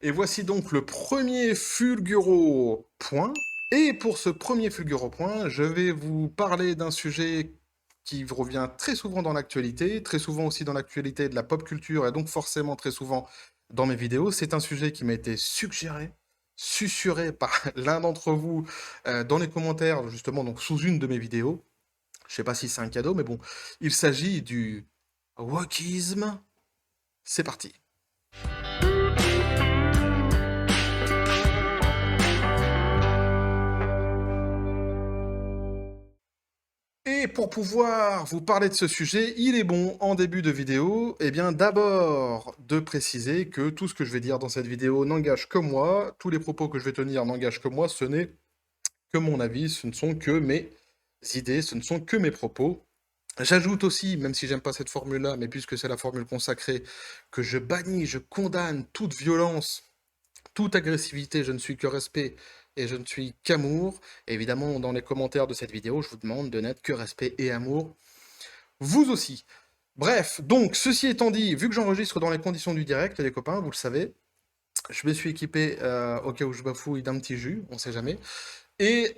Et voici donc le premier Fulguro point. Et pour ce premier Fulguro point, je vais vous parler d'un sujet qui revient très souvent dans l'actualité, très souvent aussi dans l'actualité de la pop culture, et donc forcément très souvent dans mes vidéos. C'est un sujet qui m'a été suggéré, susurré par l'un d'entre vous dans les commentaires, justement, donc sous une de mes vidéos. Je sais pas si c'est un cadeau, mais bon, il s'agit du wokisme. C'est parti. Et pour pouvoir vous parler de ce sujet, il est bon, en début de vidéo, eh bien d'abord de préciser que tout ce que je vais dire dans cette vidéo n'engage que moi, tous les propos que je vais tenir n'engagent que moi, ce n'est que mon avis, ce ne sont que mes idées, ce ne sont que mes propos. J'ajoute aussi, même si j'aime pas cette formule-là, mais puisque c'est la formule consacrée, que je bannis, je condamne toute violence, toute agressivité, je ne suis que respect et je ne suis qu'amour. Évidemment, dans les commentaires de cette vidéo, je vous demande de n'être que respect et amour, vous aussi. Bref, donc, ceci étant dit, vu que j'enregistre dans les conditions du direct, les copains, vous le savez, je me suis équipé, au cas où je bafouille, d'un petit jus, on sait jamais. Et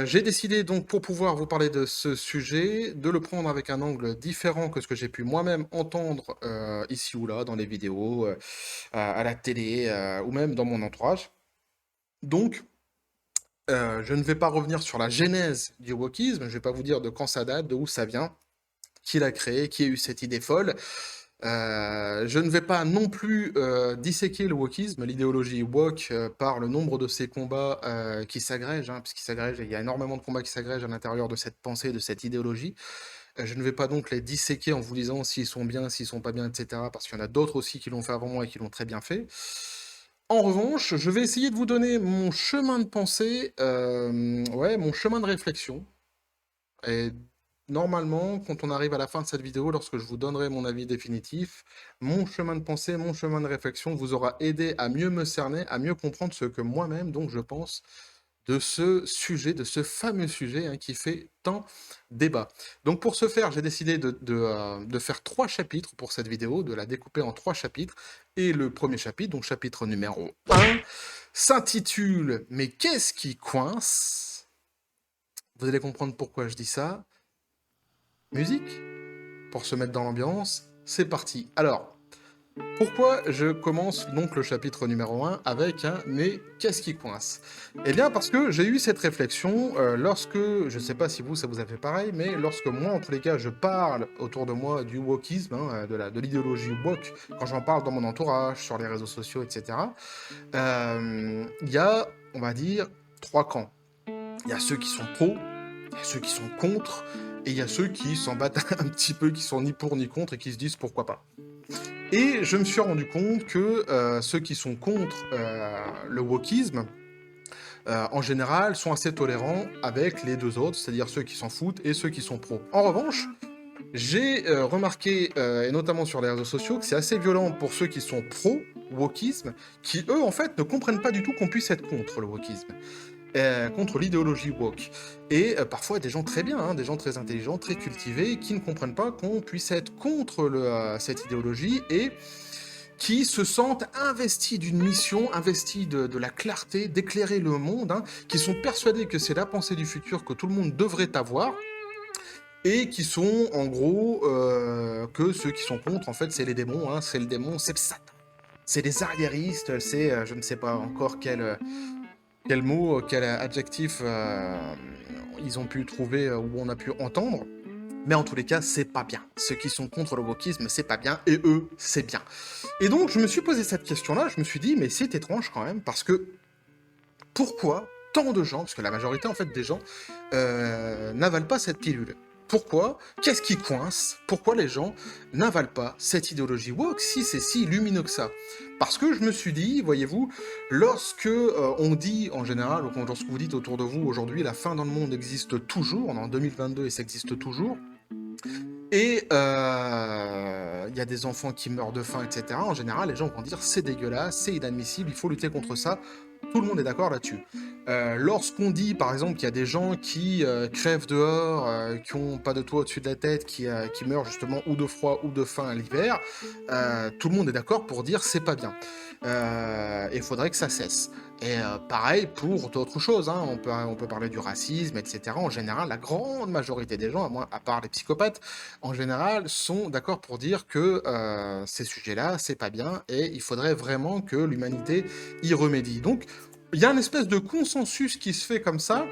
j'ai décidé donc, pour pouvoir vous parler de ce sujet, de le prendre avec un angle différent que ce que j'ai pu moi-même entendre ici ou là, dans les vidéos, à la télé, ou même dans mon entourage. Donc, je ne vais pas revenir sur la genèse du wokisme, je ne vais pas vous dire de quand ça date, de où ça vient, qui l'a créé, qui a eu cette idée folle. Je ne vais pas non plus disséquer le wokisme, l'idéologie woke, par le nombre de ces combats qui s'agrègent, hein, puisqu'ils s'agrègent, il y a énormément de combats qui s'agrègent à l'intérieur de cette pensée, de cette idéologie. Je ne vais pas donc les disséquer en vous disant s'ils sont bien, s'ils sont pas bien, etc., parce qu'il y en a d'autres aussi qui l'ont fait avant moi et qui l'ont très bien fait. En revanche, je vais essayer de vous donner mon chemin de pensée, ouais, mon chemin de réflexion. Et normalement, quand on arrive à la fin de cette vidéo, lorsque je vous donnerai mon avis définitif, mon chemin de pensée, mon chemin de réflexion vous aura aidé à mieux me cerner, à mieux comprendre ce que moi-même, donc, je pense de ce sujet, de ce fameux sujet hein, qui fait tant débat. Donc pour ce faire, j'ai décidé de faire 3 chapitres pour cette vidéo, de la découper en 3 chapitres. Et le premier chapitre, donc chapitre numéro 1, s'intitule « Mais qu'est-ce qui coince ?» Vous allez comprendre pourquoi je dis ça. Musique, pour se mettre dans l'ambiance, c'est parti. Alors, pourquoi je commence donc le chapitre numéro 1 avec un « Mais qu'est-ce qui coince ?» Eh bien parce que j'ai eu cette réflexion lorsque, je ne sais pas si vous, ça vous a fait pareil, mais lorsque moi, en tous les cas, je parle autour de moi du wokisme, hein, de l'idéologie woke, quand j'en parle dans mon entourage, sur les réseaux sociaux, etc., il y a, on va dire, 3 camps. Il y a ceux qui sont pro, il y a ceux qui sont contre, et il y a ceux qui s'en battent un petit peu, qui sont ni pour ni contre, et qui se disent pourquoi pas. Et je me suis rendu compte que ceux qui sont contre le wokisme, en général, sont assez tolérants avec les deux autres, c'est-à-dire ceux qui s'en foutent et ceux qui sont pros. En revanche, j'ai remarqué, et notamment sur les réseaux sociaux, que c'est assez violent pour ceux qui sont pro-wokisme, qui eux, en fait, ne comprennent pas du tout qu'on puisse être contre le wokisme. Contre l'idéologie woke. Et parfois des gens très bien, hein, des gens très intelligents, très cultivés, qui ne comprennent pas qu'on puisse être contre cette idéologie et qui se sentent investis d'une mission, investis de la clarté, d'éclairer le monde, hein, qui sont persuadés que c'est la pensée du futur que tout le monde devrait avoir, et qui sont en gros que ceux qui sont contre, en fait, c'est les démons, hein, c'est le démon, c'est le Satan. C'est des arriéristes, c'est je ne sais pas encore quel mot, quel adjectif ils ont pu trouver ou on a pu entendre. Mais en tous les cas, c'est pas bien. Ceux qui sont contre le wokisme, c'est pas bien, et eux, c'est bien. Et donc, je me suis posé cette question-là, je me suis dit, mais c'est étrange quand même, parce que pourquoi tant de gens, parce que la majorité en fait des gens, n'avalent pas cette pilule? Pourquoi? Qu'est-ce qui coince? Pourquoi les gens n'avalent pas cette idéologie woke si c'est si lumineux que ça? Parce que je me suis dit, voyez-vous, lorsque on dit en général, ou lorsque vous dites autour de vous aujourd'hui, la fin dans le monde existe toujours, on est en 2022 et ça existe toujours, et il y a des enfants qui meurent de faim, etc. En général, les gens vont dire c'est dégueulasse, c'est inadmissible, il faut lutter contre ça. Tout le monde est d'accord là-dessus. Lorsqu'on dit, par exemple, qu'il y a des gens qui crèvent dehors, qui ont pas de toit au-dessus de la tête, qui meurent justement ou de froid ou de faim à l'hiver, tout le monde est d'accord pour dire c'est pas bien. Il faudrait que ça cesse. Et pareil pour d'autres choses, hein. On peut parler du racisme, etc. En général, la grande majorité des gens, à part les psychopathes, en général, sont d'accord pour dire que ces sujets-là, c'est pas bien et il faudrait vraiment que l'humanité y remédie. Donc, il y a une espèce de consensus qui se fait comme ça,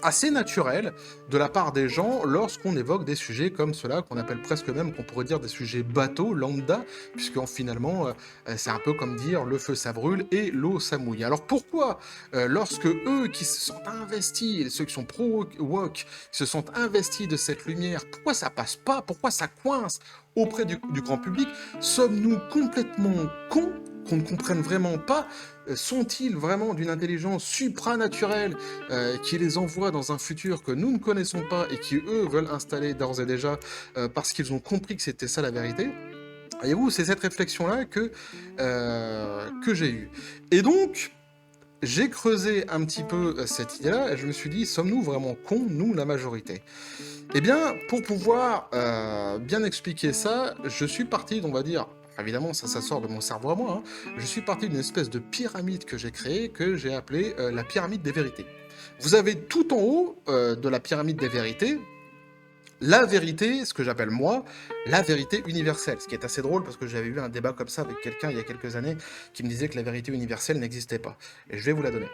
assez naturel, de la part des gens lorsqu'on évoque des sujets comme cela, qu'on appelle presque même, qu'on pourrait dire des sujets bateaux, lambda, puisque finalement, c'est un peu comme dire le feu ça brûle et l'eau ça mouille. Alors pourquoi, lorsque eux qui se sentent investis, ceux qui sont pro-woke, qui se sentent investis de cette lumière, pourquoi ça passe pas, pourquoi ça coince auprès du grand public? Sommes-nous complètement cons qu'on ne comprenne vraiment pas? Sont-ils vraiment d'une intelligence supranaturelle qui les envoie dans un futur que nous ne connaissons pas et qui, eux, veulent installer d'ores et déjà parce qu'ils ont compris que c'était ça la vérité? Voyez-vous, c'est cette réflexion-là que j'ai eue. Et donc, j'ai creusé un petit peu cette idée-là et je me suis dit, sommes-nous vraiment cons, nous, la majorité? Eh bien, pour pouvoir bien expliquer ça, je suis parti, on va dire, évidemment, ça sort de mon cerveau à moi, hein, je suis parti d'une espèce de pyramide que j'ai créée, que j'ai appelée la pyramide des vérités. Vous avez tout en haut de la pyramide des vérités, la vérité, ce que j'appelle moi, la vérité universelle. Ce qui est assez drôle parce que j'avais eu un débat comme ça avec quelqu'un il y a quelques années qui me disait que la vérité universelle n'existait pas. Et je vais vous la donner.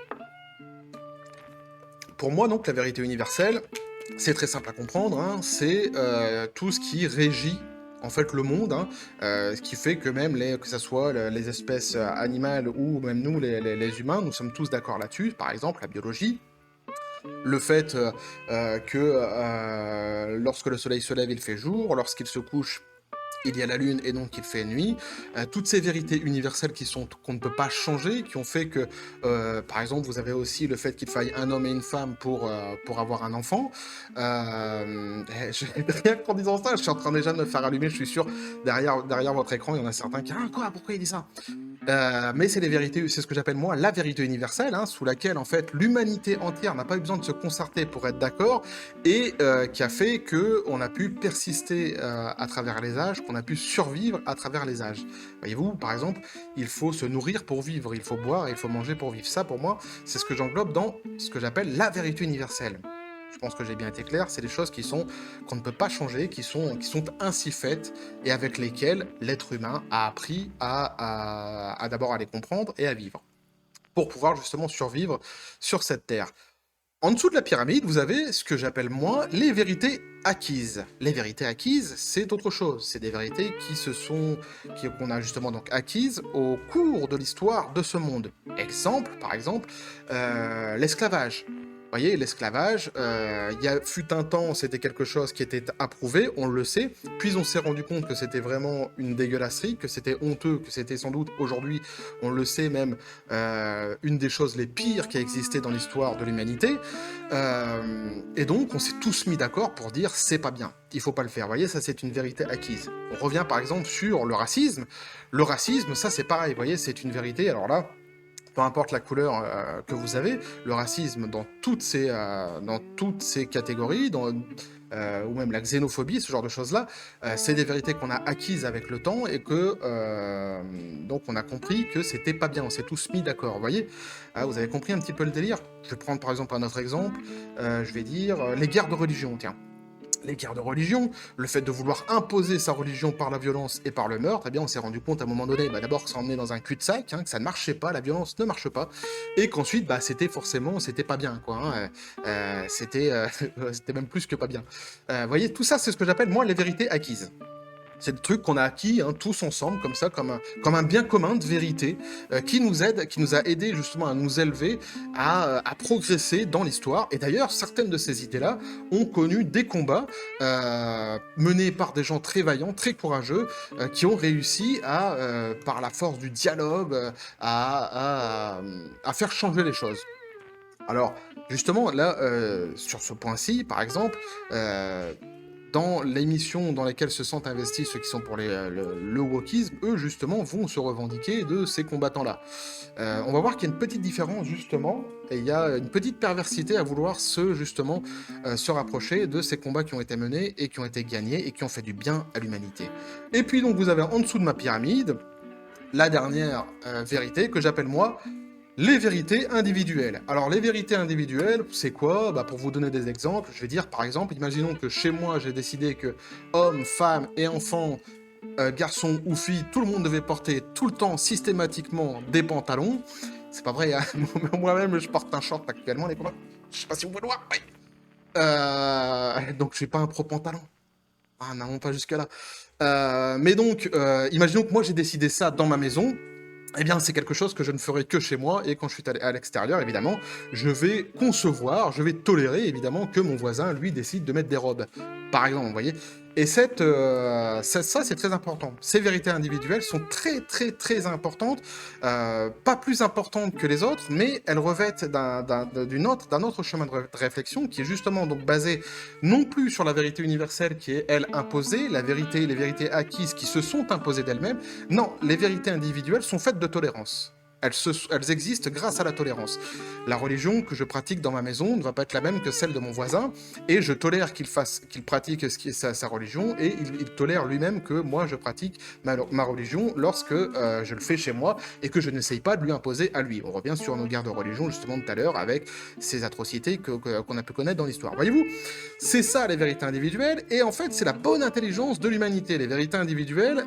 Pour moi, donc, la vérité universelle, c'est très simple à comprendre, hein, c'est tout ce qui régit en fait le monde, hein, ce qui fait que même que ce soit les espèces animales ou même nous, les humains, nous sommes tous d'accord là-dessus. Par exemple, la biologie, le fait que lorsque le soleil se lève, il fait jour, lorsqu'il se couche, il y a la lune et donc il fait nuit. Toutes ces vérités universelles qu'on ne peut pas changer, qui ont fait que, par exemple, vous avez aussi le fait qu'il faille un homme et une femme pour avoir un enfant. Rien qu'en disant ça, je suis en train déjà de me faire allumer, je suis sûr, derrière votre écran, il y en a certains qui... Ah quoi, pourquoi il dit ça? Mais c'est les vérités, c'est ce que j'appelle moi la vérité universelle, hein, sous laquelle en fait l'humanité entière n'a pas eu besoin de se concerter pour être d'accord, et qui a fait que on a pu persister à travers les âges, qu'on a pu survivre à travers les âges. Voyez-vous, par exemple, il faut se nourrir pour vivre, il faut boire et il faut manger pour vivre. Ça, pour moi, c'est ce que j'englobe dans ce que j'appelle la vérité universelle. Je pense que j'ai bien été clair, c'est des choses qu'on ne peut pas changer, qui sont ainsi faites et avec lesquelles l'être humain a appris à d'abord à les comprendre et à vivre, pour pouvoir justement survivre sur cette terre. En dessous de la pyramide, vous avez ce que j'appelle moi les vérités acquises. Les vérités acquises, c'est autre chose. C'est des vérités qu'on a justement donc acquises au cours de l'histoire de ce monde. Exemple, par exemple, l'esclavage. Vous voyez, l'esclavage, fut un temps, c'était quelque chose qui était approuvé, on le sait, puis on s'est rendu compte que c'était vraiment une dégueulasserie, que c'était honteux, que c'était sans doute aujourd'hui, on le sait même, une des choses les pires qui a existé dans l'histoire de l'humanité, et donc on s'est tous mis d'accord pour dire c'est pas bien, il faut pas le faire, vous voyez, ça c'est une vérité acquise. On revient par exemple sur le racisme, ça c'est pareil, vous voyez, c'est une vérité, alors là, peu importe la couleur que vous avez, le racisme dans toutes ces catégories, ou même la xénophobie, ce genre de choses-là, c'est des vérités qu'on a acquises avec le temps et que donc on a compris que c'était pas bien, on s'est tous mis d'accord, vous voyez. Vous avez compris un petit peu le délire. Je vais prendre par exemple un autre exemple, je vais dire les guerres de religion, tiens. Les guerres de religion, le fait de vouloir imposer sa religion par la violence et par le meurtre, eh bien on s'est rendu compte à un moment donné, d'abord que ça emmenait dans un cul-de-sac, hein, que ça ne marchait pas, la violence ne marche pas, et qu'ensuite, c'était pas bien, quoi. Hein, c'était même plus que pas bien. Vous voyez, tout ça, c'est ce que j'appelle, moi, les vérités acquises. C'est le truc qu'on a acquis hein, tous ensemble, comme ça, comme un bien commun de vérité, qui nous a aidé justement à nous élever, à progresser dans l'histoire. Et d'ailleurs, certaines de ces idées-là ont connu des combats menés par des gens très vaillants, très courageux, qui ont réussi par la force du dialogue, à faire changer les choses. Alors, justement, là, sur ce point-ci, par exemple, dans l'émission dans laquelle se sentent investis ceux qui sont pour le wokisme, eux, justement, vont se revendiquer de ces combattants-là. On va voir qu'il y a une petite différence, justement, et il y a une petite perversité à vouloir justement, se rapprocher de ces combats qui ont été menés et qui ont été gagnés et qui ont fait du bien à l'humanité. Et puis, donc, vous avez en dessous de ma pyramide, la dernière vérité que j'appelle, moi, les vérités individuelles. Alors, les vérités individuelles, c'est quoi? Bah, pour vous donner des exemples, je vais dire, par exemple, imaginons que chez moi, j'ai décidé que hommes, femmes et enfants, garçons ou filles, tout le monde devait porter tout le temps, systématiquement, des pantalons. C'est pas vrai, hein. Moi-même, je porte un short actuellement, les copains. Je sais pas si vous pouvez le voir. Oui. Donc, j'ai pas un pro pantalon. Ah, non, pas jusque-là. Mais donc, imaginons que moi, j'ai décidé ça dans ma maison. Eh bien, c'est quelque chose que je ne ferai que chez moi, et quand je suis à l'extérieur, évidemment, je vais concevoir, je vais tolérer, évidemment, que mon voisin, lui, décide de mettre des robes, par exemple, vous voyez. Et ça, c'est très important. Ces vérités individuelles sont très, très, très importantes, pas plus importantes que les autres, mais elles revêtent d'un autre chemin de réflexion, qui est justement donc basé non plus sur la vérité universelle, qui est, elle, imposée, les vérités acquises qui se sont imposées d'elles-mêmes. Non, les vérités individuelles sont faites de tolérance. Elles existent grâce à la tolérance. La religion que je pratique dans ma maison ne va pas être la même que celle de mon voisin, et je tolère qu'il pratique sa religion, et il tolère lui-même que moi je pratique ma religion lorsque je le fais chez moi, et que je n'essaye pas de lui imposer à lui. On revient sur nos guerres de religion justement tout à l'heure, avec ces atrocités qu'on a pu connaître dans l'histoire. Voyez-vous, c'est ça les vérités individuelles, et en fait c'est la bonne intelligence de l'humanité. Les vérités individuelles,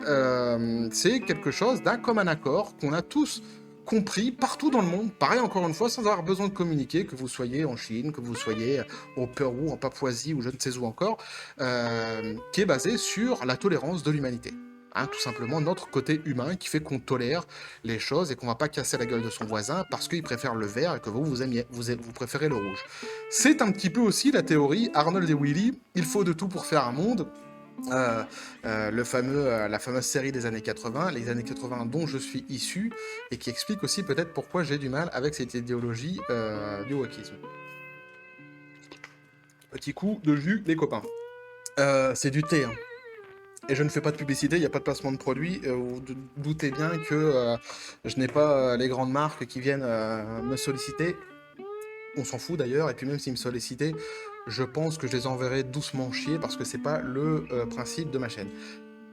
c'est quelque chose d'un commun accord qu'on a tous compris partout dans le monde, pareil encore une fois, sans avoir besoin de communiquer, que vous soyez en Chine, que vous soyez au Pérou, en Papouasie ou je ne sais où encore, qui est basé sur la tolérance de l'humanité. Hein, tout simplement notre côté humain qui fait qu'on tolère les choses et qu'on va pas casser la gueule de son voisin parce qu'il préfère le vert et que vous préférez le rouge. C'est un petit peu aussi la théorie Arnold et Willy, il faut de tout pour faire un monde. La fameuse série des années 80, les années 80 dont je suis issu, et qui explique aussi peut-être pourquoi j'ai du mal avec cette idéologie du wokisme. Petit coup de jus, les copains. C'est du thé, hein. Et je ne fais pas de publicité, il n'y a pas de placement de produit. Vous doutez bien que je n'ai pas les grandes marques qui viennent me solliciter. On s'en fout d'ailleurs, et puis même s'ils me sollicitaient, je pense que je les enverrai doucement chier parce que c'est pas le principe de ma chaîne.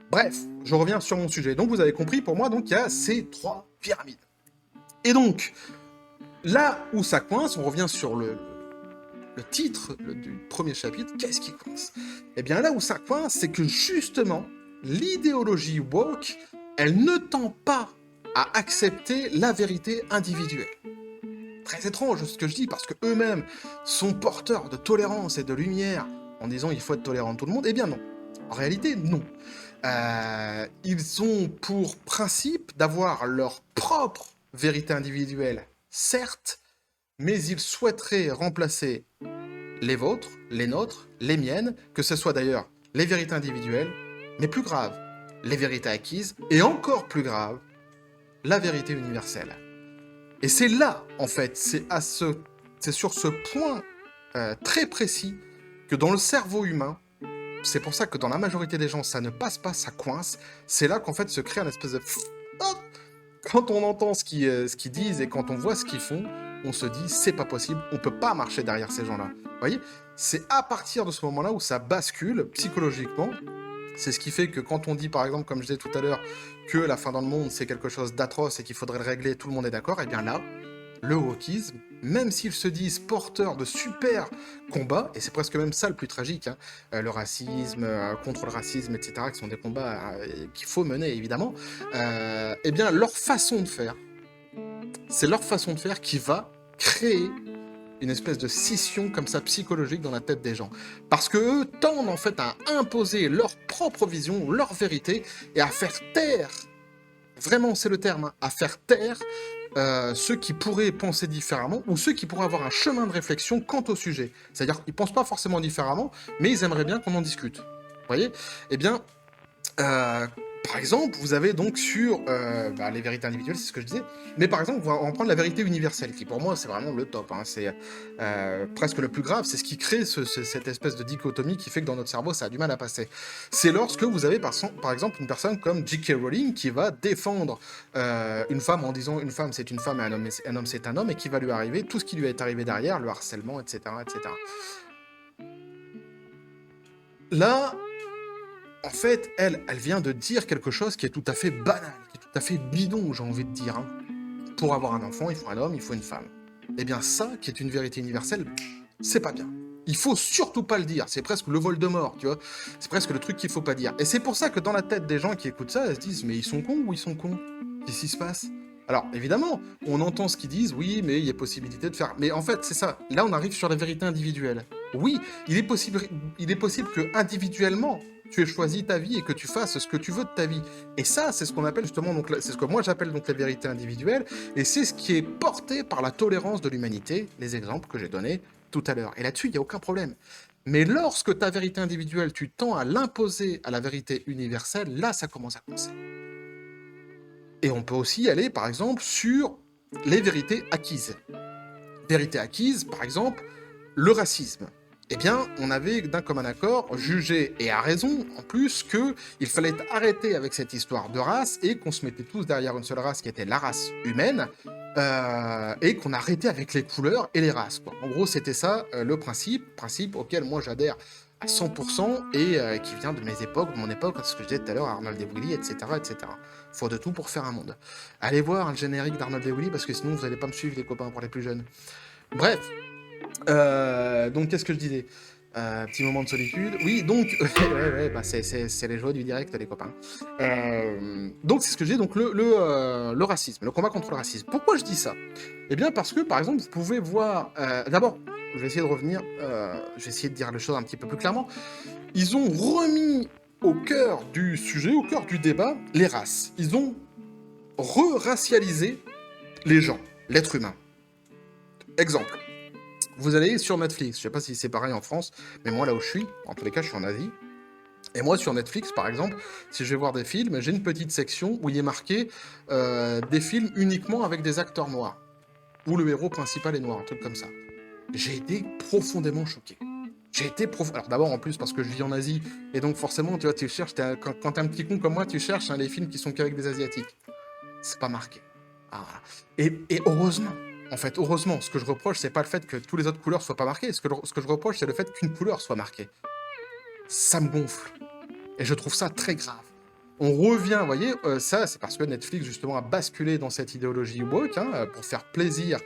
Bref, je reviens sur mon sujet. Donc vous avez compris, pour moi, donc il y a ces trois pyramides. Et donc, là où ça coince, on revient sur le titre du premier chapitre, qu'est-ce qui coince? Eh bien là où ça coince, c'est que justement, l'idéologie woke, elle ne tend pas à accepter la vérité individuelle. Très étrange ce que je dis, parce que eux-mêmes sont porteurs de tolérance et de lumière, en disant il faut être tolérant de tout le monde. Eh bien non. En réalité, non. Ils ont pour principe d'avoir leur propre vérité individuelle, certes, mais ils souhaiteraient remplacer les vôtres, les nôtres, les miennes, que ce soit d'ailleurs les vérités individuelles, mais plus grave, les vérités acquises, et encore plus grave, la vérité universelle. Et c'est là, en fait, c'est sur ce point très précis que dans le cerveau humain, c'est pour ça que dans la majorité des gens, ça ne passe pas, ça coince, c'est là qu'en fait se crée un espèce de... Quand on entend ce qu'ils disent et quand on voit ce qu'ils font, on se dit, c'est pas possible, on peut pas marcher derrière ces gens-là. Vous voyez? C'est à partir de ce moment-là où ça bascule psychologiquement. C'est ce qui fait que quand on dit, par exemple, comme je disais tout à l'heure, que la fin dans le monde, c'est quelque chose d'atroce et qu'il faudrait le régler, tout le monde est d'accord, et bien là, le wokisme, même s'ils se disent porteurs de super combats, et c'est presque même ça le plus tragique, hein, le racisme, contre le racisme, etc., qui sont des combats qu'il faut mener, évidemment, eh bien, leur façon de faire, c'est leur façon de faire qui va créer une espèce de scission comme ça psychologique dans la tête des gens. Parce que eux tendent en fait à imposer leur propre vision, leur vérité, et à faire taire, vraiment c'est le terme, hein, à faire taire ceux qui pourraient penser différemment, ou ceux qui pourraient avoir un chemin de réflexion quant au sujet. C'est-à-dire qu'ils pensent pas forcément différemment, mais ils aimeraient bien qu'on en discute. Vous voyez? Eh bien, Par exemple, vous avez donc sur les vérités individuelles, c'est ce que je disais, mais par exemple, on va prendre la vérité universelle, qui pour moi, c'est vraiment le top, hein, c'est presque le plus grave, c'est ce qui crée cette espèce de dichotomie qui fait que dans notre cerveau, ça a du mal à passer. C'est lorsque vous avez par exemple une personne comme J.K. Rowling qui va défendre une femme en disant une femme c'est une femme et un homme c'est un homme, et qui va lui arriver tout ce qui lui est arrivé derrière, le harcèlement, etc. etc. Là, en fait, elle vient de dire quelque chose qui est tout à fait banal, qui est tout à fait bidon, j'ai envie de dire, hein. Pour avoir un enfant, il faut un homme, il faut une femme. Eh bien ça, qui est une vérité universelle, c'est pas bien. Il faut surtout pas le dire, c'est presque le Voldemort, tu vois. C'est presque le truc qu'il faut pas dire. Et c'est pour ça que dans la tête des gens qui écoutent ça, ils se disent, mais ils sont cons ou ils sont cons? Qu'est-ce qui se passe? Alors, évidemment, on entend ce qu'ils disent, oui, mais il y a possibilité de faire... Mais en fait, c'est ça. Là, on arrive sur la vérité individuelle. Oui, il est possible que individuellement, tu aies choisi ta vie et que tu fasses ce que tu veux de ta vie. Et ça, c'est ce qu'on appelle justement, donc, c'est ce que moi j'appelle donc la vérité individuelle, et c'est ce qui est porté par la tolérance de l'humanité, les exemples que j'ai donnés tout à l'heure. Et là-dessus, il n'y a aucun problème. Mais lorsque ta vérité individuelle, tu tends à l'imposer à la vérité universelle, là, ça commence à coincer. Et on peut aussi aller, par exemple, sur les vérités acquises. Vérité acquise, par exemple, le racisme. Eh bien, on avait d'un commun accord jugé, et à raison en plus, qu'il fallait arrêter avec cette histoire de race et qu'on se mettait tous derrière une seule race qui était la race humaine, et qu'on arrêtait avec les couleurs et les races, quoi. En gros, c'était ça le principe auquel moi j'adhère à 100% et qui vient de mes époques, de mon époque, ce que je disais tout à l'heure, Arnold et Willy, etc., etc. Faut de tout pour faire un monde. Allez voir le générique d'Arnold et Willy parce que sinon vous allez pas me suivre les copains pour les plus jeunes. Bref, donc qu'est-ce que je disais petit moment de solitude. Oui, donc, bah c'est les joies du direct, les copains. Donc, c'est ce que je disais, donc le racisme, le combat contre le racisme. Pourquoi je dis ça? Eh bien, parce que, par exemple, vous pouvez voir... D'abord, je vais essayer de revenir, je vais essayer de dire les choses un petit peu plus clairement. Ils ont remis au cœur du sujet, au cœur du débat, les races. Ils ont re-racialisé les gens, l'être humain. Exemple. Vous allez sur Netflix, je sais pas si c'est pareil en France, mais moi là où je suis, en tous les cas je suis en Asie, et moi sur Netflix par exemple, si je vais voir des films, j'ai une petite section où il est marqué des films uniquement avec des acteurs noirs, où le héros principal est noir, un truc comme ça. J'ai été profondément choqué. Alors d'abord en plus parce que je vis en Asie, et donc forcément tu vois, tu cherches, quand t'es un petit con comme moi, tu cherches les films qui sont qu'avec des Asiatiques. C'est pas marqué. Ah. Et heureusement. En fait, heureusement, ce que je reproche, c'est pas le fait que toutes les autres couleurs soient pas marquées. Ce que je reproche, c'est le fait qu'une couleur soit marquée. Ça me gonfle. Et je trouve ça très grave. On revient, vous voyez, ça, c'est parce que Netflix, justement, a basculé dans cette idéologie woke, hein, pour faire plaisir,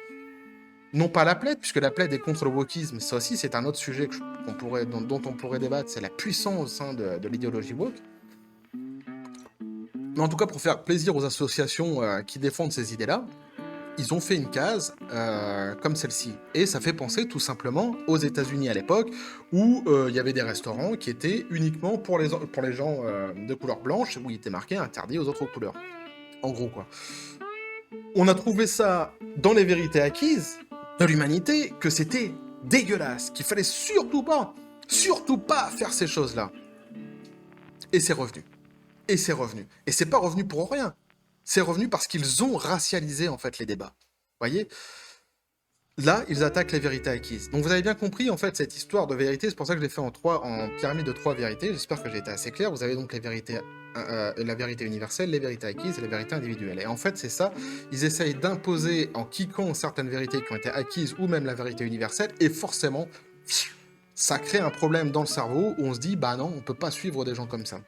non pas à la plaide, puisque la plaide est contre le wokisme. Ça aussi, c'est un autre sujet dont on pourrait débattre, c'est la puissance au sein de l'idéologie woke. Mais en tout cas, pour faire plaisir aux associations qui défendent ces idées-là, ils ont fait une case comme celle-ci. Et ça fait penser tout simplement aux États-Unis à l'époque, où il y avait des restaurants qui étaient uniquement pour les gens de couleur blanche, où il était marqué interdit aux autres couleurs. En gros, quoi. On a trouvé ça dans les vérités acquises de l'humanité, que c'était dégueulasse, qu'il fallait surtout pas faire ces choses-là. Et c'est revenu. Et c'est revenu. Et c'est pas revenu pour rien. C'est revenu parce qu'ils ont racialisé, en fait, les débats. Vous voyez? Là, ils attaquent les vérités acquises. Donc vous avez bien compris, en fait, cette histoire de vérité, c'est pour ça que je l'ai fait en pyramide de 3 vérités. J'espère que j'ai été assez clair. Vous avez donc les vérités, la vérité universelle, les vérités acquises et les vérités individuelles. Et en fait, c'est ça, ils essayent d'imposer en kickant certaines vérités qui ont été acquises ou même la vérité universelle, et forcément, ça crée un problème dans le cerveau où on se dit, bah non, on peut pas suivre des gens comme ça.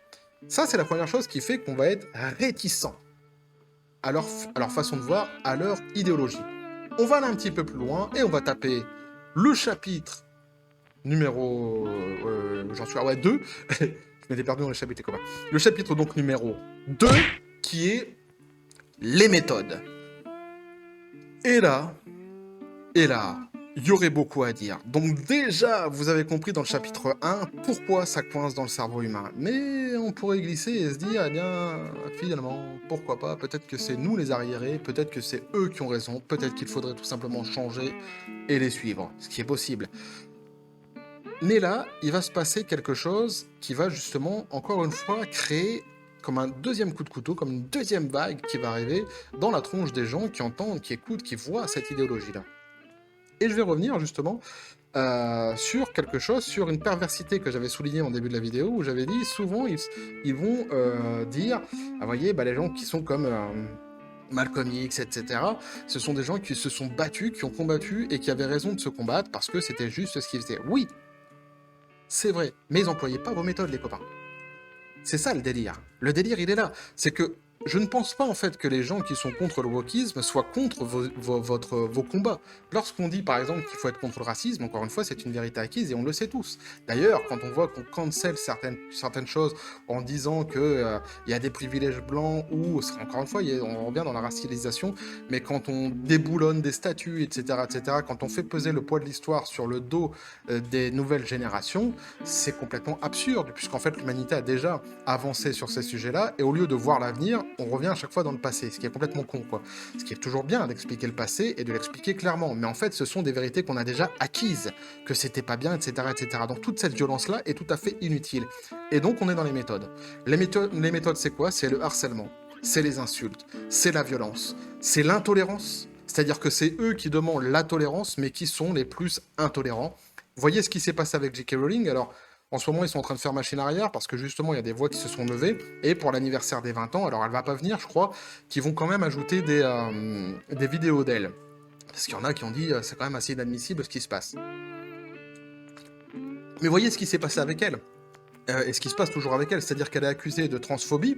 Ça, c'est la première chose qui fait qu'on va être réticent à leur façon de voir, à leur idéologie. On va aller un petit peu plus loin et on va taper le chapitre numéro... j'en suis à 2. Je m'étais perdu dans les chapitres, copains. Le chapitre donc numéro 2, qui est les méthodes. Et là, il y aurait beaucoup à dire. Donc déjà, vous avez compris dans le chapitre 1 pourquoi ça coince dans le cerveau humain. Mais on pourrait glisser et se dire, eh bien, finalement, pourquoi pas, peut-être que c'est nous les arriérés, peut-être que c'est eux qui ont raison, peut-être qu'il faudrait tout simplement changer et les suivre, ce qui est possible. Mais là, il va se passer quelque chose qui va justement, encore une fois, créer comme un deuxième coup de couteau, comme une deuxième vague qui va arriver dans la tronche des gens qui entendent, qui écoutent, qui voient cette idéologie-là. Et je vais revenir justement sur quelque chose, sur une perversité que j'avais soulignée en début de la vidéo, où j'avais dit souvent ils vont dire, ah, voyez, bah, les gens qui sont comme Malcolm X, etc., ce sont des gens qui se sont battus, qui ont combattu et qui avaient raison de se combattre parce que c'était juste ce qu'ils faisaient. Oui, c'est vrai, mais ils n'employaient pas vos méthodes, les copains. C'est ça le délire. Le délire, il est là. C'est que je ne pense pas en fait que les gens qui sont contre le wokisme soient contre vos combats. Lorsqu'on dit par exemple qu'il faut être contre le racisme, encore une fois, c'est une vérité acquise et on le sait tous. D'ailleurs, quand on voit qu'on cancelle certaines choses en disant que il y a des privilèges blancs ou, encore une fois, on revient dans la racialisation, mais quand on déboulonne des statuts, etc., quand on fait peser le poids de l'histoire sur le dos des nouvelles générations, c'est complètement absurde, puisqu'en fait l'humanité a déjà avancé sur ces sujets-là, et au lieu de voir l'avenir, on revient à chaque fois dans le passé, ce qui est complètement con, quoi. Ce qui est toujours bien d'expliquer le passé et de l'expliquer clairement, mais en fait, ce sont des vérités qu'on a déjà acquises, que c'était pas bien, etc. Donc toute cette violence-là est tout à fait inutile. Et donc on est dans les méthodes. Les méthodes, c'est quoi? C'est le harcèlement, c'est les insultes, c'est la violence, c'est l'intolérance. C'est-à-dire que c'est eux qui demandent la tolérance, mais qui sont les plus intolérants. Vous voyez ce qui s'est passé avec J.K. Rowling? Alors, en ce moment, ils sont en train de faire machine arrière parce que justement, il y a des voix qui se sont levées. Et pour l'anniversaire des 20 ans, alors elle va pas venir, je crois, qui vont quand même ajouter des vidéos d'elle. Parce qu'il y en a qui ont dit c'est quand même assez inadmissible ce qui se passe. Mais voyez ce qui s'est passé avec elle. Et ce qui se passe toujours avec elle, c'est-à-dire qu'elle est accusée de transphobie.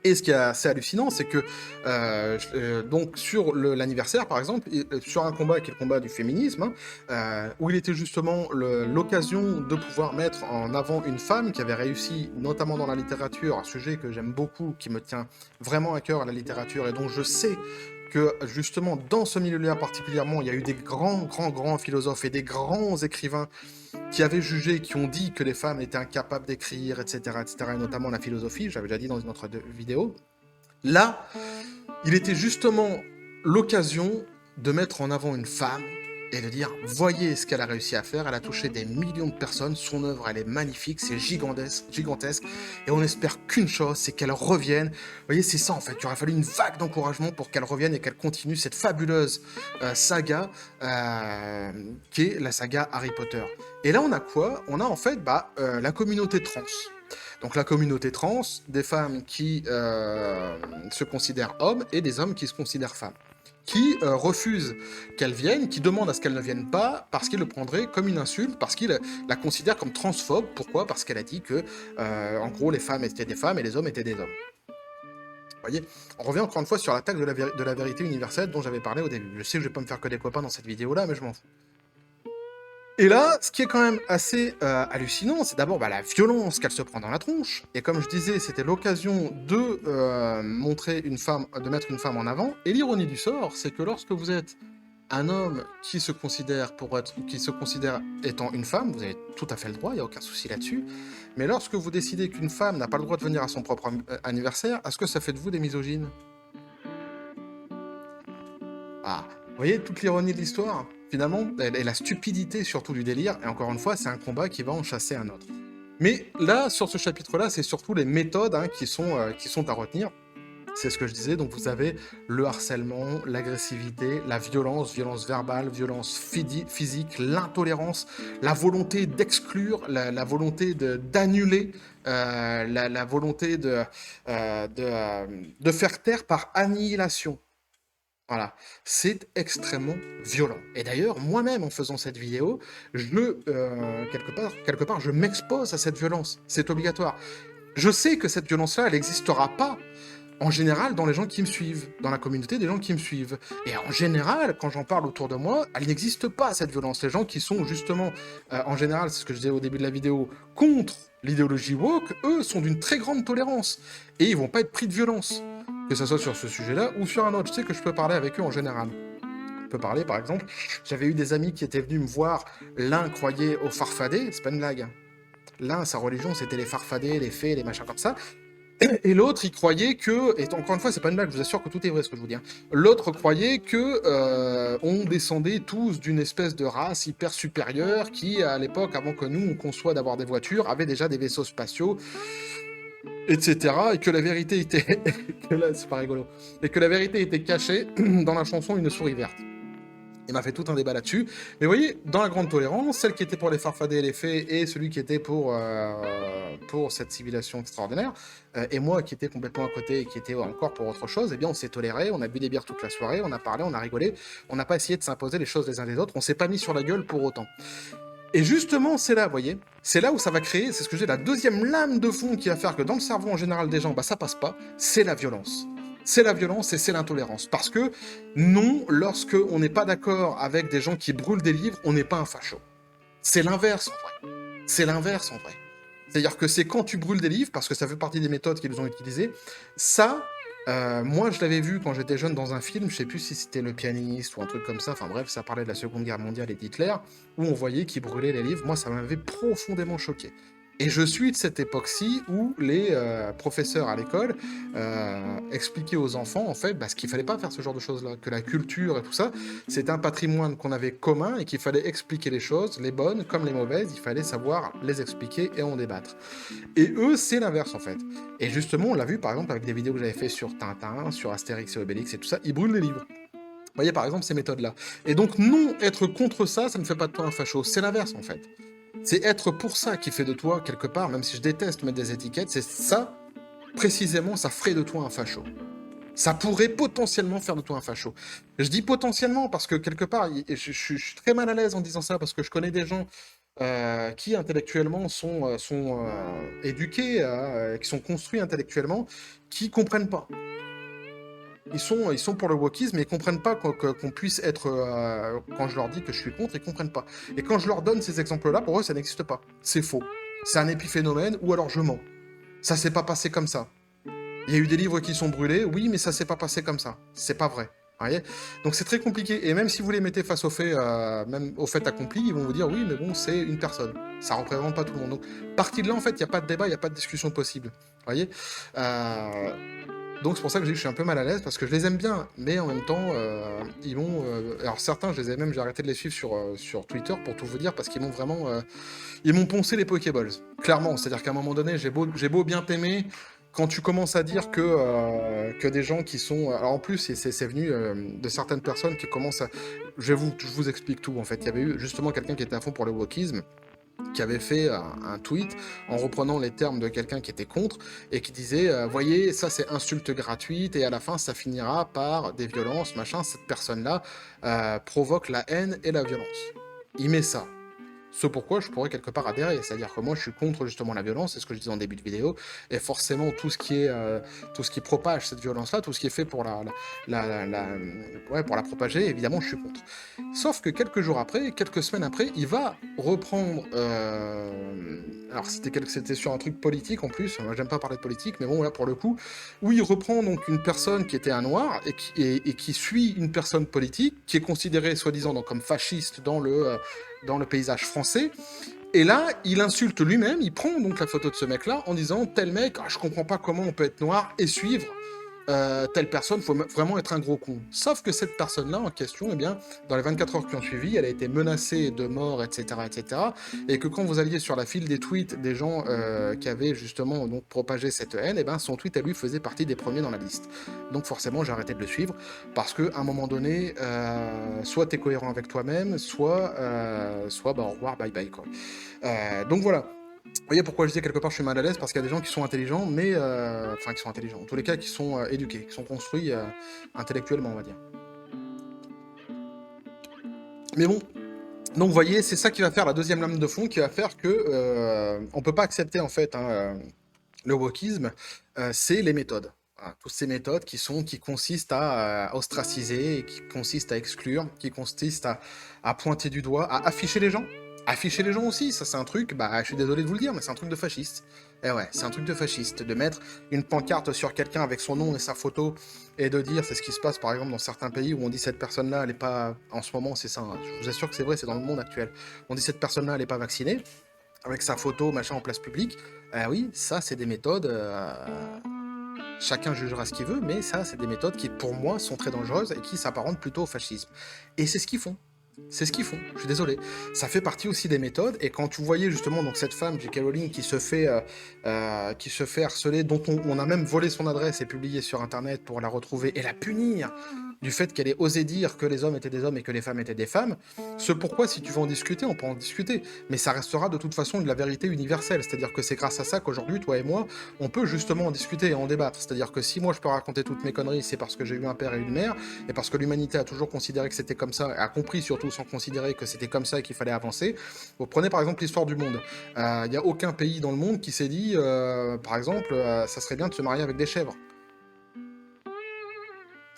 Et ce qui est assez hallucinant, c'est que donc sur l'anniversaire, par exemple, sur un combat qui est le combat du féminisme, hein, où il était justement l'occasion de pouvoir mettre en avant une femme qui avait réussi, notamment dans la littérature, un sujet que j'aime beaucoup, qui me tient vraiment à cœur, la littérature, et dont je sais que justement dans ce milieu-là particulièrement, il y a eu des grands philosophes et des grands écrivains qui avaient jugé, qui ont dit que les femmes étaient incapables d'écrire, etc., et notamment la philosophie, j'avais déjà dit dans une autre vidéo. Là, il était justement l'occasion de mettre en avant une femme et de dire, voyez ce qu'elle a réussi à faire, elle a touché des millions de personnes, son œuvre, elle est magnifique, c'est gigantesque, et on espère qu'une chose, c'est qu'elle revienne. Vous voyez, c'est ça en fait, il aurait fallu une vague d'encouragement pour qu'elle revienne et qu'elle continue cette fabuleuse saga qui est la saga Harry Potter. Et là, on a quoi? On a en fait la communauté trans. Donc la communauté trans, des femmes qui se considèrent hommes et des hommes qui se considèrent femmes, qui refusent qu'elle vienne, qui demandent à ce qu'elle ne vienne pas, parce qu'ils le prendraient comme une insulte, parce qu'ils la considèrent comme transphobe. Pourquoi? Parce qu'elle a dit que, en gros, les femmes étaient des femmes et les hommes étaient des hommes. Vous voyez? On revient encore une fois sur l'attaque de la vérité universelle dont j'avais parlé au début. Je sais que je vais pas me faire que des copains dans cette vidéo-là, mais je m'en fous. Et là, ce qui est quand même assez hallucinant, c'est d'abord la violence qu'elle se prend dans la tronche. Et comme je disais, c'était l'occasion de montrer une femme, de mettre une femme en avant. Et l'ironie du sort, c'est que lorsque vous êtes un homme qui se considère étant une femme, vous avez tout à fait le droit, il n'y a aucun souci là-dessus. Mais lorsque vous décidez qu'une femme n'a pas le droit de venir à son propre anniversaire, est-ce que ça fait de vous des misogynes? Ah, vous voyez toute l'ironie de l'histoire? Finalement, et la stupidité surtout du délire, et encore une fois, c'est un combat qui va en chasser un autre. Mais là, sur ce chapitre-là, c'est surtout les méthodes qui sont à retenir. C'est ce que je disais, donc vous avez le harcèlement, l'agressivité, la violence verbale, violence physique, l'intolérance, la volonté d'exclure, la volonté d'annuler, la volonté de faire taire par annihilation. Voilà, c'est extrêmement violent. Et d'ailleurs, moi-même, en faisant cette vidéo, quelque part, je m'expose à cette violence. C'est obligatoire. Je sais que cette violence-là, elle n'existera pas, en général, dans les gens qui me suivent, dans la communauté des gens qui me suivent. Et en général, quand j'en parle autour de moi, elle n'existe pas, cette violence. Les gens qui sont justement, en général, c'est ce que je disais au début de la vidéo, contre l'idéologie woke, eux, sont d'une très grande tolérance. Et ils vont pas être pris de violence. Que ce soit sur ce sujet-là ou sur un autre. Je sais que je peux parler avec eux en général. Je peux parler, par exemple, j'avais eu des amis qui étaient venus me voir, l'un croyait aux farfadets, c'est pas une blague. L'un, sa religion, c'était les farfadets, les fées, les machins comme ça. Et l'autre, il croyait que, et encore une fois, c'est pas une blague, je vous assure que tout est vrai ce que je vous dis. Hein. L'autre croyait que on descendait tous d'une espèce de race hyper supérieure qui, à l'époque, avant que nous on conçoit d'avoir des voitures, avait déjà des vaisseaux spatiaux. etc. Et que la vérité était... que là, c'est pas rigolo. Et que la vérité était cachée dans la chanson Une souris verte. Il m'a fait tout un débat là-dessus. Mais vous voyez, dans la grande tolérance, celle qui était pour les farfadets et les faits, et celui qui était pour cette civilisation extraordinaire, et moi qui étais complètement à côté et qui était encore pour autre chose, eh bien on s'est toléré, on a bu des bières toute la soirée, on a parlé, on a rigolé, on n'a pas essayé de s'imposer les choses les uns des autres, on s'est pas mis sur la gueule pour autant. Et justement, c'est là, vous voyez, c'est là où ça va créer, c'est ce que j'ai, la deuxième lame de fond qui va faire que dans le cerveau en général des gens, bah ça passe pas, c'est la violence. C'est la violence et c'est l'intolérance. Parce que non, lorsque on n'est pas d'accord avec des gens qui brûlent des livres, on n'est pas un facho. C'est l'inverse en vrai. C'est l'inverse en vrai. C'est-à-dire que c'est quand tu brûles des livres, parce que ça fait partie des méthodes qu'ils ont utilisées, ça, moi je l'avais vu quand j'étais jeune dans un film, je sais plus si c'était Le Pianiste ou un truc comme ça, enfin bref, ça parlait de la Seconde Guerre mondiale et d'Hitler, où on voyait qu'ils brûlaient les livres, moi ça m'avait profondément choqué. Et je suis de cette époque-ci où les professeurs à l'école expliquaient aux enfants, en fait, bah, ce qu'il fallait pas faire ce genre de choses-là, que la culture et tout ça, c'était un patrimoine qu'on avait commun et qu'il fallait expliquer les choses, les bonnes comme les mauvaises, il fallait savoir les expliquer et en débattre. Et eux, c'est l'inverse en fait. Et justement, on l'a vu par exemple avec des vidéos que j'avais fait sur Tintin, sur Astérix et Obélix et tout ça, ils brûlent les livres. Vous voyez par exemple ces méthodes-là. Et donc non, être contre ça, ça ne fait pas de toi un facho, c'est l'inverse en fait. C'est être pour ça qui fait de toi quelque part, même si je déteste mettre des étiquettes, c'est ça, précisément, ça ferait de toi un facho. Ça pourrait potentiellement faire de toi un facho. Je dis potentiellement parce que quelque part, je suis très mal à l'aise en disant ça parce que je connais des gens qui intellectuellement sont éduqués, qui sont construits intellectuellement, qui comprennent pas. Ils sont pour le wokisme, mais ils comprennent pas qu'on puisse être. Quand je leur dis que je suis contre, ils comprennent pas. Et quand je leur donne ces exemples-là, pour eux, ça n'existe pas. C'est faux. C'est un épiphénomène, ou alors je mens. Ça s'est pas passé comme ça. Il y a eu des livres qui sont brûlés, oui, mais ça s'est pas passé comme ça. C'est pas vrai. Vous voyez. Donc c'est très compliqué. Et même si vous les mettez face aux faits, même aux faits accomplis, ils vont vous dire oui, mais bon, c'est une personne. Ça représente pas tout le monde. Donc, partie de là, en fait, il n'y a pas de débat, il n'y a pas de discussion possible. Vous voyez. Donc c'est pour ça que je suis un peu mal à l'aise, parce que je les aime bien, mais en même temps, ils m'ont... alors certains, je les ai même, j'ai arrêté de les suivre sur Twitter, pour tout vous dire, parce qu'ils m'ont vraiment... ils m'ont poncé les Pokéballs, clairement. C'est-à-dire qu'à un moment donné, j'ai beau bien t'aimer, quand tu commences à dire que des gens qui sont... Alors en plus, c'est venu de certaines personnes qui commencent à... Je vous explique tout, en fait. Il y avait eu justement quelqu'un qui était à fond pour le wokisme, qui avait fait un tweet en reprenant les termes de quelqu'un qui était contre et qui disait voyez, ça c'est insulte gratuite et à la fin ça finira par des violences, machin, cette personne-là provoque la haine et la violence. Il met ça. Ce pourquoi je pourrais quelque part adhérer, c'est-à-dire que moi je suis contre justement la violence, c'est ce que je disais en début de vidéo, et forcément tout ce qui propage cette violence-là, tout ce qui est fait pour ouais, pour la propager, évidemment je suis contre. Sauf que quelques jours après, quelques semaines après, il va reprendre, alors c'était sur un truc politique en plus, moi j'aime pas parler de politique, mais bon là pour le coup, où il reprend donc une personne qui était un noir et qui suit une personne politique qui est considérée soi-disant donc comme fasciste dans le paysage français. Et là, il insulte lui-même, il prend donc la photo de ce mec-là en disant tel mec, je comprends pas comment on peut être noir et suivre telle personne, faut vraiment être un gros con. Sauf que cette personne-là en question, eh bien, dans les 24 heures qui ont suivi, elle a été menacée de mort, etc., etc. Et que quand vous alliez sur la file des tweets des gens qui avaient justement donc propagé cette haine, eh ben, son tweet à lui faisait partie des premiers dans la liste. Donc forcément, j'ai arrêté de le suivre parce que à un moment donné, soit t'es cohérent avec toi-même, soit bah, au revoir, bye bye quoi. Donc voilà. Vous voyez pourquoi je dis quelque part je suis mal à l'aise, parce qu'il y a des gens qui sont intelligents, mais... Enfin, qui sont intelligents, en tous les cas, qui sont éduqués, qui sont construits intellectuellement, on va dire. Mais bon, donc vous voyez, c'est ça qui va faire la deuxième lame de fond, qui va faire que on peut pas accepter, en fait, le wokisme, c'est les méthodes. Voilà, toutes ces méthodes qui consistent à ostraciser, qui consistent à exclure, qui consistent à pointer du doigt, à afficher les gens. Afficher les gens aussi, ça c'est un truc, bah je suis désolé de vous le dire, mais c'est un truc de fasciste. Eh ouais, c'est un truc de fasciste, de mettre une pancarte sur quelqu'un avec son nom et sa photo, et de dire, c'est ce qui se passe par exemple dans certains pays où on dit cette personne-là, elle est pas, en ce moment c'est ça, hein, je vous assure que c'est vrai, c'est dans le monde actuel, on dit cette personne-là, elle est pas vaccinée, avec sa photo, machin, en place publique, oui, ça c'est des méthodes, chacun jugera ce qu'il veut, mais ça c'est des méthodes qui pour moi sont très dangereuses et qui s'apparentent plutôt au fascisme. Et c'est ce qu'ils font. C'est ce qu'ils font, je suis désolé. Ça fait partie aussi des méthodes, et quand tu voyais justement donc cette femme, J.K. Rowling, qui se fait harceler, dont on a même volé son adresse et publié sur Internet pour la retrouver et la punir du fait qu'elle ait osé dire que les hommes étaient des hommes et que les femmes étaient des femmes, ce pourquoi, si tu veux en discuter, on peut en discuter, mais ça restera de toute façon de la vérité universelle, c'est-à-dire que c'est grâce à ça qu'aujourd'hui, toi et moi, on peut justement en discuter et en débattre, c'est-à-dire que si moi je peux raconter toutes mes conneries, c'est parce que j'ai eu un père et une mère, et parce que l'humanité a toujours considéré que c'était comme ça, et a compris surtout sans considérer que c'était comme ça et qu'il fallait avancer. Vous prenez par exemple l'histoire du monde. Il n'y a aucun pays dans le monde qui s'est dit, par exemple, ça serait bien de se marier avec des chèvres.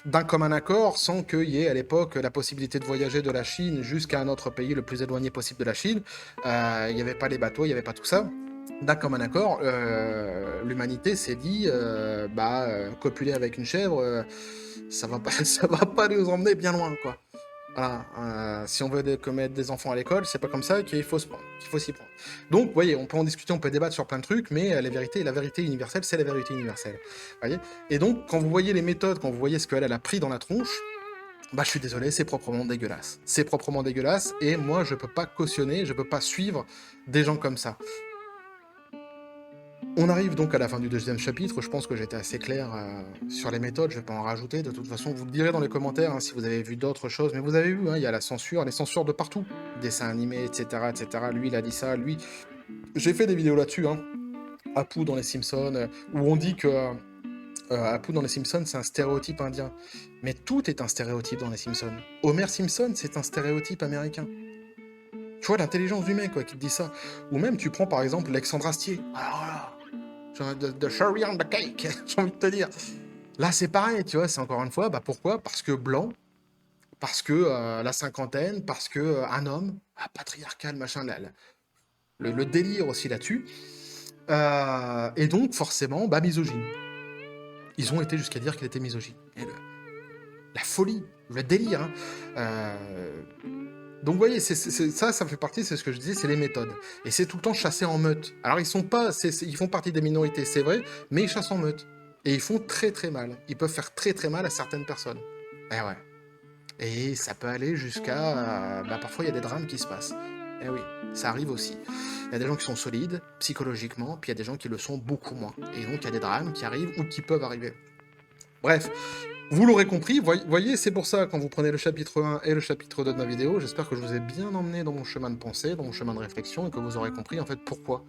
D'un commun accord, sans qu'il y ait à l'époque la possibilité de voyager de la Chine jusqu'à un autre pays le plus éloigné possible de la Chine. Il n'y avait pas les bateaux, il n'y avait pas tout ça. D'un commun accord, l'humanité s'est dit, copuler avec une chèvre, ça va pas, ça va pas nous emmener bien loin, quoi. Voilà, si on veut commettre des enfants à l'école, c'est pas comme ça qu'il faut s'y prendre. Donc, vous voyez, on peut en discuter, on peut débattre sur plein de trucs, mais la vérité universelle, c'est la vérité universelle. Voyez. Et donc, quand vous voyez les méthodes, quand vous voyez ce qu'elle a pris dans la tronche, bah je suis désolé, c'est proprement dégueulasse. C'est proprement dégueulasse, et moi, je peux pas cautionner, je peux pas suivre des gens comme ça. On arrive donc à la fin du deuxième chapitre, je pense que j'étais assez clair sur les méthodes, je vais pas en rajouter, de toute façon vous le direz dans les commentaires si vous avez vu d'autres choses, mais vous avez vu, il y a la censure, les censures de partout, dessins animés, etc., etc., lui il a dit ça, lui... J'ai fait des vidéos là-dessus, Apu dans les Simpsons, où on dit que Apu dans les Simpsons c'est un stéréotype indien, mais tout est un stéréotype dans les Simpsons. Homer Simpson c'est un stéréotype américain. Tu vois l'intelligence du mec quoi, qui te dit ça. Ou même tu prends par exemple Alexandre Astier, alors là... de cherry on the cake, j'ai envie de te dire. Là, c'est pareil, tu vois, c'est encore une fois, pourquoi? Parce que blanc, parce que la cinquantaine, parce que un homme, patriarcal, machin, le délire aussi là-dessus. Et donc, forcément, misogyne. Ils ont été jusqu'à dire qu'il était misogyne. Et la folie, le délire. Donc, vous voyez, ça fait partie, c'est ce que je disais, c'est les méthodes. Et c'est tout le temps chassé en meute. Alors, ils font partie des minorités, c'est vrai, mais ils chassent en meute. Et ils font très très mal. Ils peuvent faire très très mal à certaines personnes. Eh ouais. Et ça peut aller jusqu'à... parfois, il y a des drames qui se passent. Eh oui, ça arrive aussi. Il y a des gens qui sont solides, psychologiquement, puis il y a des gens qui le sont beaucoup moins. Et donc, il y a des drames qui arrivent ou qui peuvent arriver. Bref, vous l'aurez compris, voyez, c'est pour ça, quand vous prenez le chapitre 1 et le chapitre 2 de ma vidéo, j'espère que je vous ai bien emmené dans mon chemin de pensée, dans mon chemin de réflexion, et que vous aurez compris, en fait, pourquoi.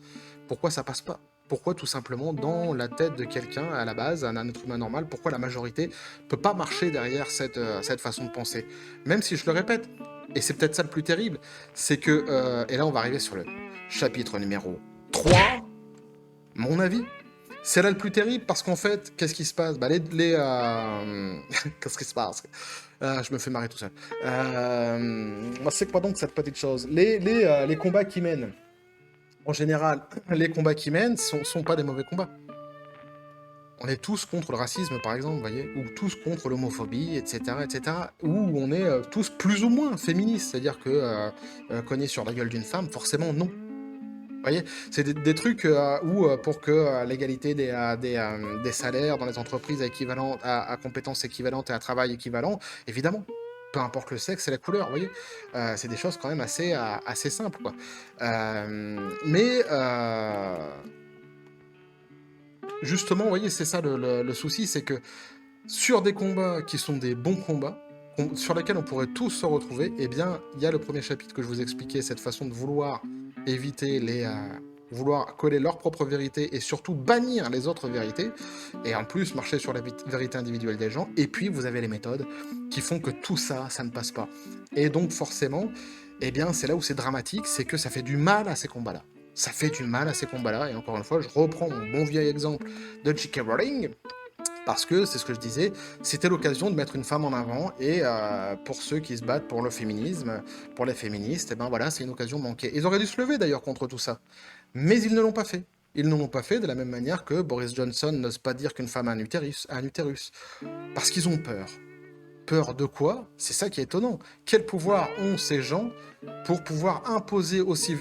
Pourquoi ça passe pas. Pourquoi, tout simplement, dans la tête de quelqu'un, à la base, un être humain normal, pourquoi la majorité peut pas marcher derrière cette façon de penser. Même si je le répète, et c'est peut-être ça le plus terrible, c'est que, et là on va arriver sur le chapitre numéro 3, mon avis, c'est là le plus terrible parce qu'en fait, qu'est-ce qui se passe? Qu'est-ce qui se passe? Je me fais marrer tout seul. C'est quoi donc cette petite chose? Les combats qui mènent, en général, les combats qui mènent sont pas des mauvais combats. On est tous contre le racisme, par exemple, vous voyez, ou tous contre l'homophobie, etc., etc., ou on est tous plus ou moins féministes, c'est-à-dire que cogner sur la gueule d'une femme, forcément non. Vous voyez, c'est des trucs où, pour que l'égalité des salaires dans les entreprises à compétences équivalentes et à travail équivalent, évidemment, peu importe le sexe et la couleur, vous voyez, c'est des choses quand même assez simples, quoi. Mais justement, vous voyez, c'est ça le souci, c'est que sur des combats qui sont des bons combats, sur lesquels on pourrait tous se retrouver, eh bien, il y a le premier chapitre que je vous expliquais, cette façon de vouloir éviter vouloir coller leur propre vérité et surtout bannir les autres vérités, et en plus marcher sur la vérité individuelle des gens, et puis vous avez les méthodes qui font que tout ça, ça ne passe pas. Et donc forcément, eh bien, c'est là où c'est dramatique, c'est que ça fait du mal à ces combats-là. Ça fait du mal à ces combats-là, et encore une fois, je reprends mon bon vieil exemple de J.K. Rowling, parce que, c'est ce que je disais, c'était l'occasion de mettre une femme en avant, et pour ceux qui se battent pour le féminisme, pour les féministes, et ben voilà, c'est une occasion manquée. Ils auraient dû se lever d'ailleurs contre tout ça, mais ils ne l'ont pas fait. Ils ne l'ont pas fait de la même manière que Boris Johnson n'ose pas dire qu'une femme a un utérus, parce qu'ils ont peur. Peur de quoi? C'est ça qui est étonnant. Quel pouvoir ont ces gens pour pouvoir imposer aussi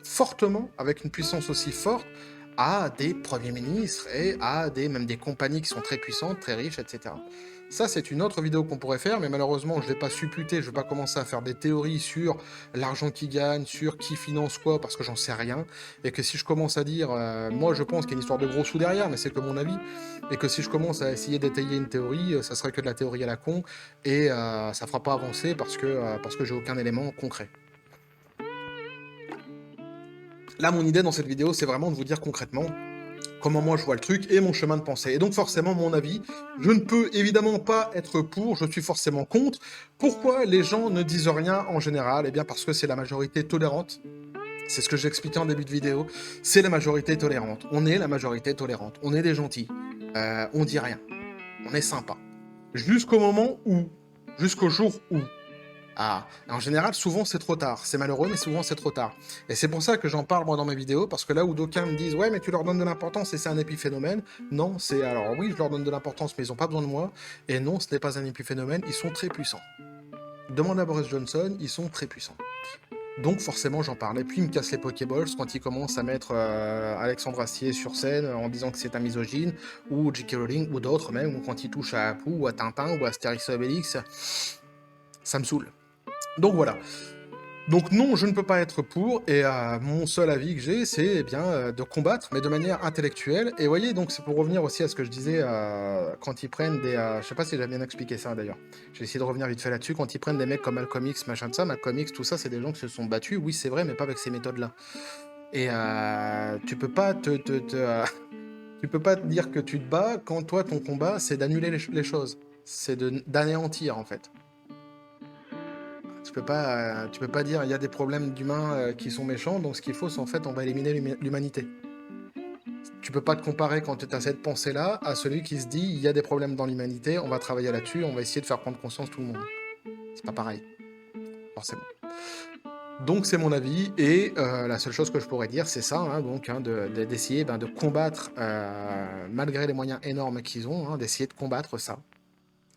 fortement, avec une puissance aussi forte, à des premiers ministres et à même des compagnies qui sont très puissantes, très riches, etc. Ça, c'est une autre vidéo qu'on pourrait faire, mais malheureusement, je ne vais pas supputer, je ne vais pas commencer à faire des théories sur l'argent qui gagne, sur qui finance quoi, parce que j'en sais rien. Et que si je commence à dire, moi je pense qu'il y a une histoire de gros sous derrière, mais c'est que mon avis, et que si je commence à essayer d'étayer une théorie, ça serait que de la théorie à la con, et ça fera pas avancer parce que j'ai aucun élément concret. Là, mon idée dans cette vidéo, c'est vraiment de vous dire concrètement comment moi je vois le truc et mon chemin de pensée. Et donc forcément, mon avis, je ne peux évidemment pas être pour, je suis forcément contre. Pourquoi les gens ne disent rien en général? Eh bien parce que c'est la majorité tolérante. C'est ce que j'expliquais en début de vidéo. C'est la majorité tolérante. On est la majorité tolérante. On est des gentils. On dit rien. On est sympa. Jusqu'au moment où, jusqu'au jour où, ah, en général, souvent c'est trop tard. C'est malheureux, mais souvent c'est trop tard. Et c'est pour ça que j'en parle moi dans mes vidéos, parce que là où d'aucuns me disent ouais, mais tu leur donnes de l'importance et c'est un épiphénomène. Non, c'est alors oui, je leur donne de l'importance, mais ils n'ont pas besoin de moi. Et non, ce n'est pas un épiphénomène. Ils sont très puissants. Demande à Boris Johnson, ils sont très puissants. Donc forcément j'en parle. Et puis il me casse les Pokéballs quand il commence à mettre Alexandre Astier sur scène en disant que c'est un misogyne, ou J.K. Rowling, ou d'autres même, ou quand il touche à Apu, ou à Tintin, ou à Astérix et Obélix, ça me saoule. Donc voilà. Donc non, je ne peux pas être pour, et mon seul avis que j'ai, c'est eh bien de combattre, mais de manière intellectuelle. Et vous voyez, donc c'est pour revenir aussi à ce que je disais quand ils prennent des... je sais pas si j'ai bien expliqué ça d'ailleurs. J'ai essayé de revenir vite fait là-dessus. Quand ils prennent des mecs comme Malcolm X, machin de ça, Malcolm X, tout ça, c'est des gens qui se sont battus, oui c'est vrai, mais pas avec ces méthodes-là. Et tu peux pas tu peux pas te dire que tu te bats quand toi, ton combat, c'est d'annuler les choses. C'est d'anéantir en fait. Tu peux pas dire il y a des problèmes d'humains qui sont méchants, donc ce qu'il faut, c'est en fait on va éliminer l'humanité. Tu peux pas te comparer quand tu as cette pensée-là à celui qui se dit il y a des problèmes dans l'humanité, on va travailler là-dessus, on va essayer de faire prendre conscience tout le monde. C'est pas pareil, forcément. Donc c'est mon avis, et la seule chose que je pourrais dire, c'est ça, hein, donc hein, d'essayer de combattre, malgré les moyens énormes qu'ils ont, hein, d'essayer de combattre ça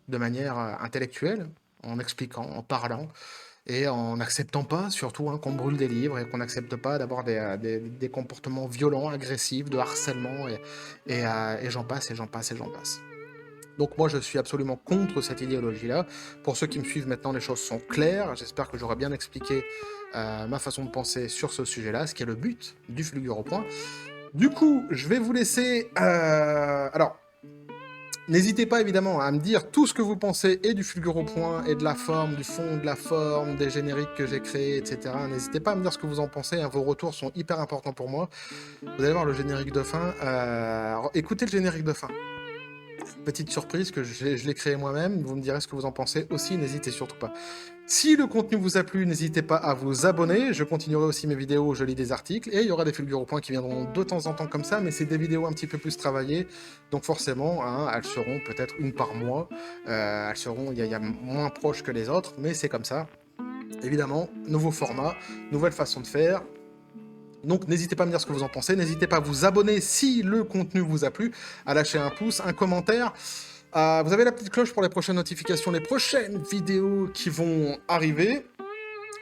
de manière intellectuelle, en expliquant, en parlant, et en n'acceptant pas, surtout, hein, qu'on brûle des livres et qu'on n'accepte pas d'avoir des comportements violents, agressifs, de harcèlement, et j'en passe, et j'en passe, et j'en passe. Donc moi, je suis absolument contre cette idéologie-là. Pour ceux qui me suivent maintenant, les choses sont claires. J'espère que j'aurai bien expliqué ma façon de penser sur ce sujet-là, ce qui est le but du Fulgure au point. Du coup, je vais vous laisser... Alors, n'hésitez pas évidemment à me dire tout ce que vous pensez, et du Fulgure au point, et de la forme, du fond, de la forme, des génériques que j'ai créés, etc. N'hésitez pas à me dire ce que vous en pensez, hein, vos retours sont hyper importants pour moi. Vous allez voir le générique de fin. Écoutez le générique de fin. Petite surprise que je l'ai créé moi-même, vous me direz ce que vous en pensez aussi, n'hésitez surtout pas. Si le contenu vous a plu, n'hésitez pas à vous abonner, je continuerai aussi mes vidéos où je lis des articles, et il y aura des Fulgures au point qui viendront de temps en temps comme ça, mais c'est des vidéos un petit peu plus travaillées, donc forcément, hein, elles seront peut-être une par mois, elles seront, il y a moins proches que les autres, mais c'est comme ça. Évidemment, nouveau format, nouvelle façon de faire. Donc n'hésitez pas à me dire ce que vous en pensez, n'hésitez pas à vous abonner si le contenu vous a plu, à lâcher un pouce, un commentaire. Vous avez la petite cloche pour les prochaines notifications, les prochaines vidéos qui vont arriver.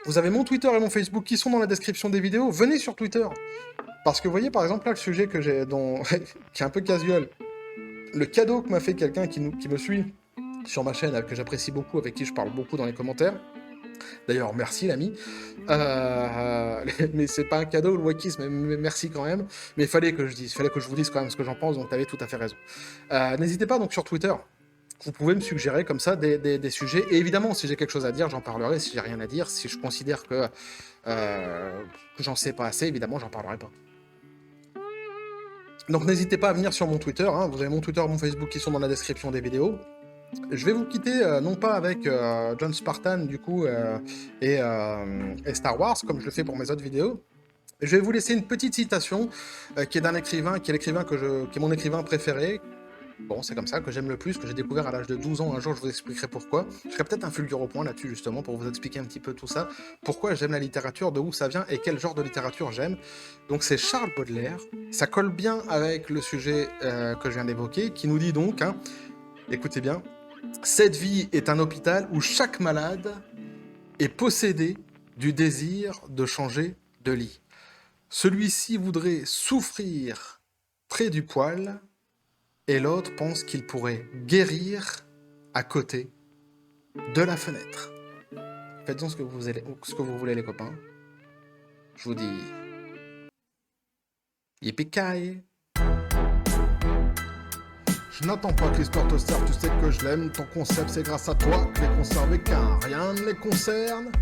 Vous avez mon Twitter et mon Facebook qui sont dans la description des vidéos. Venez sur Twitter. Parce que vous voyez par exemple là le sujet que j'ai qui est un peu casual. Le cadeau que m'a fait quelqu'un qui me suit sur ma chaîne, que j'apprécie beaucoup, avec qui je parle beaucoup dans les commentaires. D'ailleurs, merci l'ami. Mais c'est pas un cadeau, le Wakis, mais merci quand même. Mais il fallait que je vous dise quand même ce que j'en pense, donc t'avais tout à fait raison. N'hésitez pas donc sur Twitter. Vous pouvez me suggérer comme ça des sujets. Et évidemment, si j'ai quelque chose à dire, j'en parlerai. Si j'ai rien à dire, si je considère que j'en sais pas assez, évidemment, j'en parlerai pas. Donc n'hésitez pas à venir sur mon Twitter. Hein. Vous avez mon Twitter et mon Facebook qui sont dans la description des vidéos. Je vais vous quitter, non pas avec John Spartan, du coup, et Star Wars, comme je le fais pour mes autres vidéos. Je vais vous laisser une petite citation qui est d'un écrivain, qui est mon écrivain préféré. Bon, c'est comme ça que j'aime le plus, que j'ai découvert à l'âge de 12 ans. Un jour, je vous expliquerai pourquoi. Je ferai peut-être un Fulgure au point là-dessus, justement, pour vous expliquer un petit peu tout ça. Pourquoi j'aime la littérature, de où ça vient et quel genre de littérature j'aime. Donc, c'est Charles Baudelaire. Ça colle bien avec le sujet que je viens d'évoquer, qui nous dit donc, hein, écoutez bien, cette vie est un hôpital où chaque malade est possédé du désir de changer de lit. Celui-ci voudrait souffrir près du poêle, et l'autre pense qu'il pourrait guérir à côté de la fenêtre. Faites-en ce que vous voulez, les copains. Je vous dis... Yippee-ki-yay! Je n'attends pas que l'histoire te serve, tu sais que je l'aime. Ton concept, c'est grâce à toi que les conserves car rien ne les concerne.